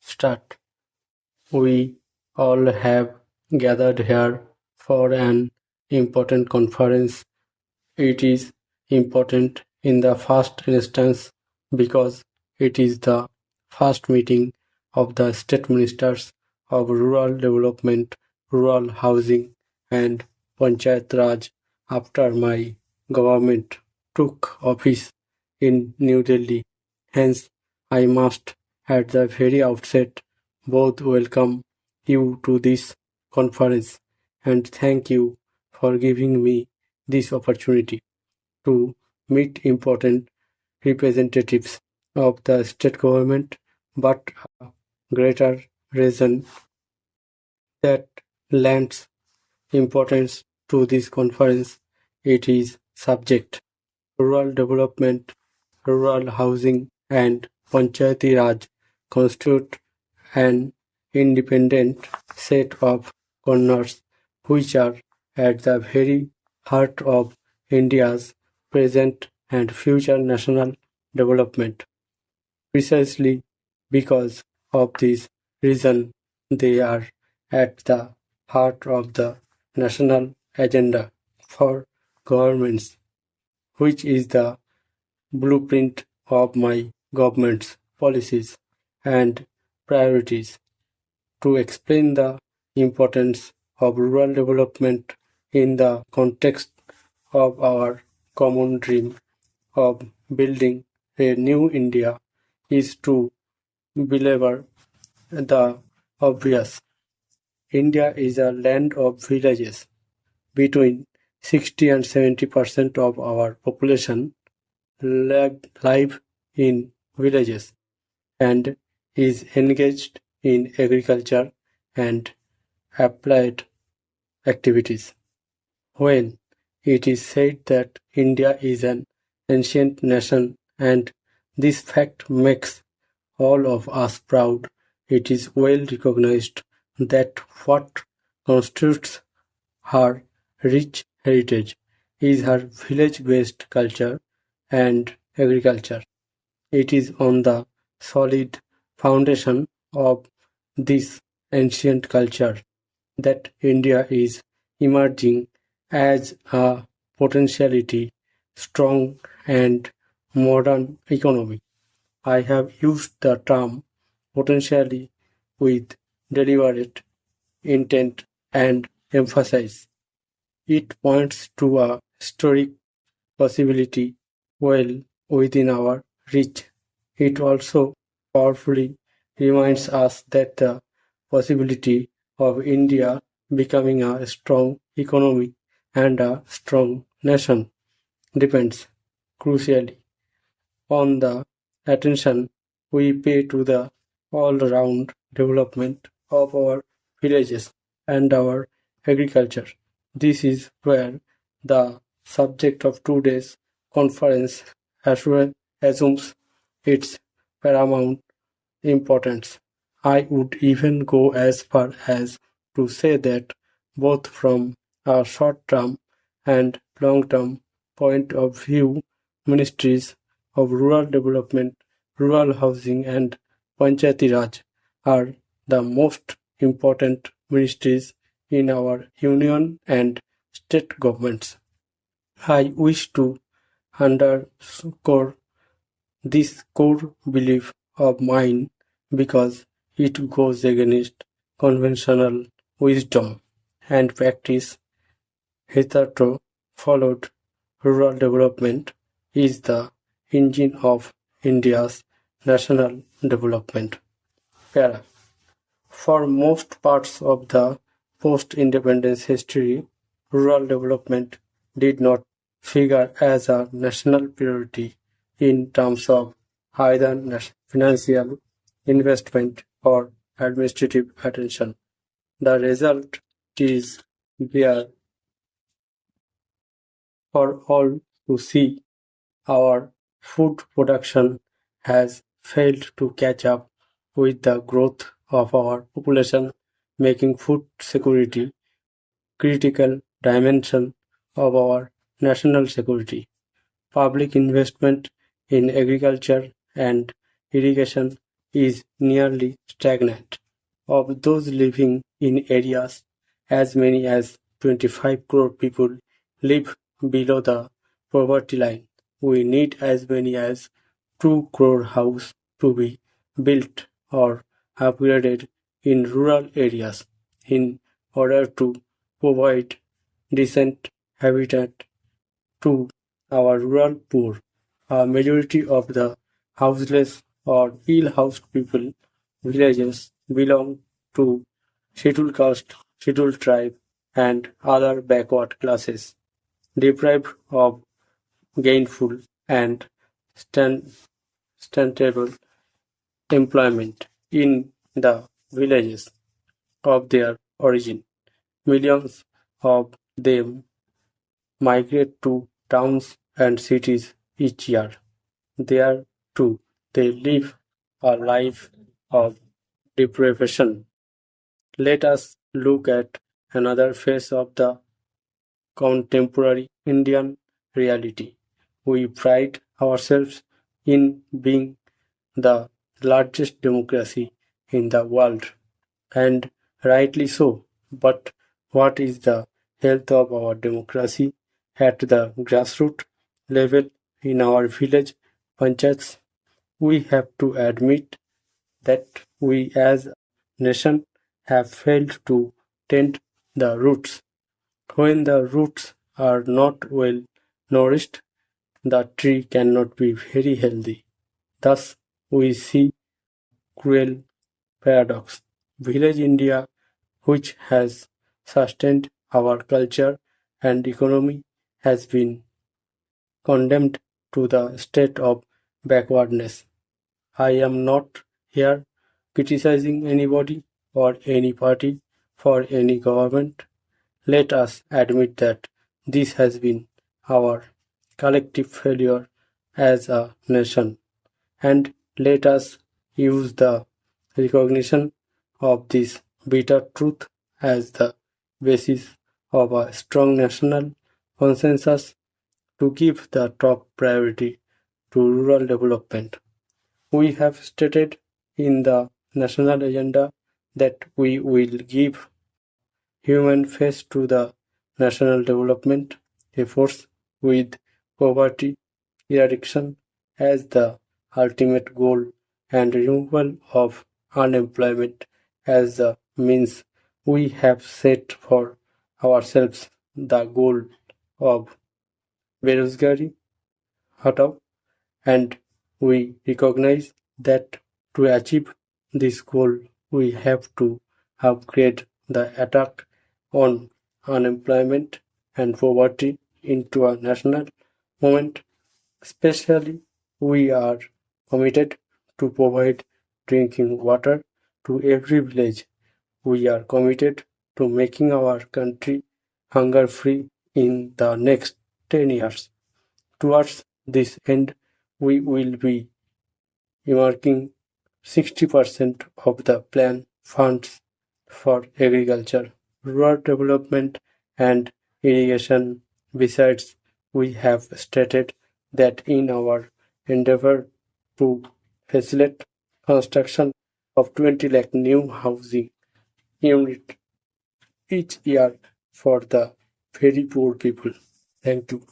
Start. We all have gathered here for an important conference. It is important in the first instance because it is the first meeting of the state ministers of rural development, rural housing, and Panchayat Raj after my government took office in New Delhi. Hence, I must at the very outset both welcome you to this conference and thank you for giving me this opportunity to meet important representatives of the state government, but a greater reason that lends importance to this conference. It is subject rural development, rural housing, and Panchayati Raj constitute an independent set of corners which are at the very heart of India's present and future national development. Precisely because of this reason, they are at the heart of the national agenda for governments, which is the blueprint of my government's policies and priorities. To explain the importance of rural development in the context of our common dream of building a new India is to belabor the obvious. India is a land of villages. Between 60 and 70% of our population live in villages and is engaged in agriculture and applied activities. When it is said that India is an ancient nation and this fact makes all of us proud, it is well recognized that what constitutes her rich heritage is her village-based culture and agriculture. It is on the solid foundation of this ancient culture that India is emerging as a potentiality strong and modern economy. I have used the term potentially with deliberate intent and emphasis. It points to a historic possibility well within our reach. It also powerfully reminds us that the possibility of India becoming a strong economy and a strong nation depends crucially on the attention we pay to the all-round development of our villages and our agriculture. This is where the subject of today's conference assumes its paramount importance. I would even go as far as to say that both from a short-term and long-term point of view, ministries of rural development, rural housing and Panchayati Raj are the most important ministries in our union and state governments. I wish to underscore this core belief of mine because it goes against conventional wisdom and practice hitherto followed. Rural development is the engine of India's national development. Para. For most parts of the post-independence history, rural development did not figure as a national priority in terms of either financial investment or administrative attention. The result is there for all to see. Our food production has failed to catch up with the growth of our population, making food security critical dimension of our national security. Public investment in agriculture and irrigation is nearly stagnant. Of those living in areas, as many as 25 crore people live below the poverty line. We need as many as 2 crore houses to be built or upgraded in rural areas in order to provide decent habitat to our rural poor. A majority of the houseless or ill-housed people villages belong to scheduled caste, scheduled tribe, and other backward classes, deprived of gainful and stan- sustainable employment in the villages of their origin. Millions of them migrate to towns and cities each year. There, too, they live a life of deprivation. Let us look at another face of the contemporary Indian reality. We pride ourselves in being the largest democracy in the world, and rightly so. But what is the health of our democracy at the grassroots level in our village panchayats? We have to admit that we as a nation have failed to tend the roots. When the roots are not well nourished, the tree cannot be very healthy. Thus, we see cruel paradox. Village India, which has sustained our culture and economy, has been condemned to the state of backwardness. I am not here criticizing anybody or any party for any government. Let us admit that this has been our collective failure as a nation, and let us use the recognition of this bitter truth as the basis of a strong national consensus to give the top priority to rural development. We have stated in the national agenda that we will give human face to the national development efforts with poverty eradication as the ultimate goal and removal of unemployment as the means. We have set for ourselves the goal of Berozgari Hatao, and we recognize that to achieve this goal we have to upgrade the attack on unemployment and poverty into a national movement. Especially, we are committed to provide drinking water to every village. We are committed to making our country hunger free in the next 10 years. Towards this end, we will be earmarking 60% of the plan funds for agriculture, rural development, and irrigation. Besides, we have stated that in our endeavor to facilitate construction of 20 lakh new housing units each year for the very poor people. Thank you.